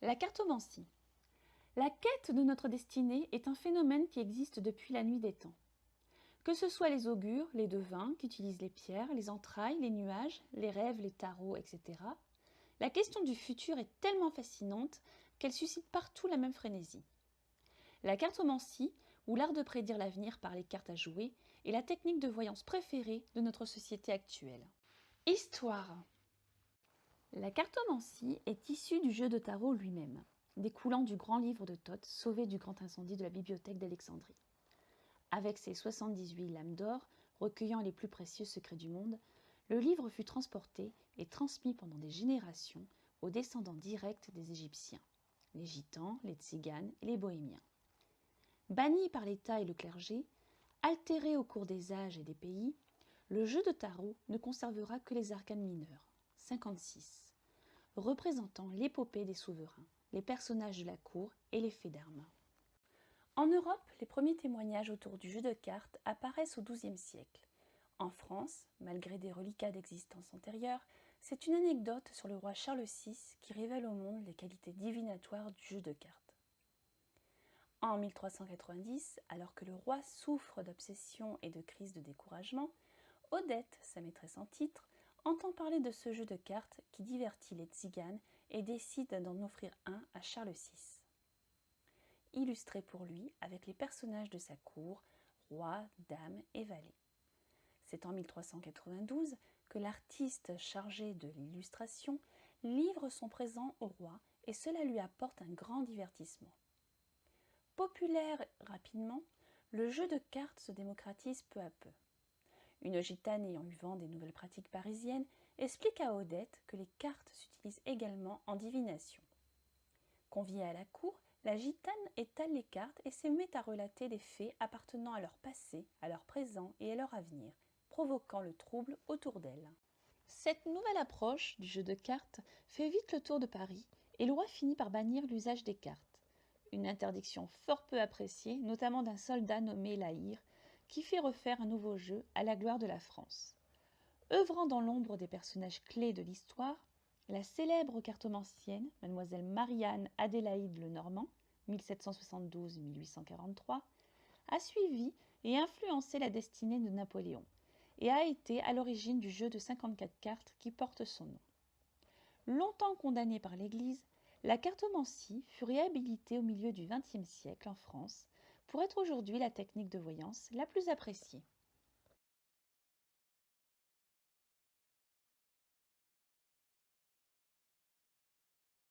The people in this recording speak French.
La cartomancie. La quête de notre destinée est un phénomène qui existe depuis la nuit des temps. Que ce soit les augures, les devins qui utilisent les pierres, les entrailles, les nuages, les rêves, les tarots, etc., la question du futur est tellement fascinante qu'elle suscite partout la même frénésie. La cartomancie, ou l'art de prédire l'avenir par les cartes à jouer, est la technique de voyance préférée de notre société actuelle. Histoire. La cartomancie est issue du jeu de tarot lui-même, découlant du grand livre de Thoth, sauvé du grand incendie de la bibliothèque d'Alexandrie. Avec ses 78 lames d'or, recueillant les plus précieux secrets du monde, le livre fut transporté et transmis pendant des générations aux descendants directs des Égyptiens, les Gitans, les Tziganes et les Bohémiens. Banni par l'État et le clergé, altéré au cours des âges et des pays, le jeu de tarot ne conservera que les arcanes mineurs, 56, représentant l'épopée des souverains, les personnages de la cour et les faits d'armes. En Europe, les premiers témoignages autour du jeu de cartes apparaissent au XIIe siècle. En France, malgré des reliquats d'existence antérieure, c'est une anecdote sur le roi Charles VI qui révèle au monde les qualités divinatoires du jeu de cartes. En 1390, alors que le roi souffre d'obsession et de crise de découragement, Odette, sa maîtresse en titre, entend parler de ce jeu de cartes qui divertit les tziganes et décide d'en offrir un à Charles VI. Illustré pour lui avec les personnages de sa cour, rois, dames et valets. C'est en 1392 que l'artiste chargé de l'illustration livre son présent au roi et cela lui apporte un grand divertissement. Populaire rapidement, le jeu de cartes se démocratise peu à peu. Une gitane ayant eu vent des nouvelles pratiques parisiennes explique à Odette que les cartes s'utilisent également en divination. Conviée à la cour, la gitane étale les cartes et se met à relater des faits appartenant à leur passé, à leur présent et à leur avenir, provoquant le trouble autour d'elle. Cette nouvelle approche du jeu de cartes fait vite le tour de Paris et le roi finit par bannir l'usage des cartes. Une interdiction fort peu appréciée, notamment d'un soldat nommé La Hire, qui fait refaire un nouveau jeu à la gloire de la France. Œuvrant dans l'ombre des personnages clés de l'histoire, la célèbre cartomancienne, mademoiselle Marianne Adélaïde Lenormand, 1772-1843, a suivi et influencé la destinée de Napoléon et a été à l'origine du jeu de 54 cartes qui porte son nom. Longtemps condamnée par l'Église, la cartomancie fut réhabilitée au milieu du XXe siècle en France pour être aujourd'hui la technique de voyance la plus appréciée.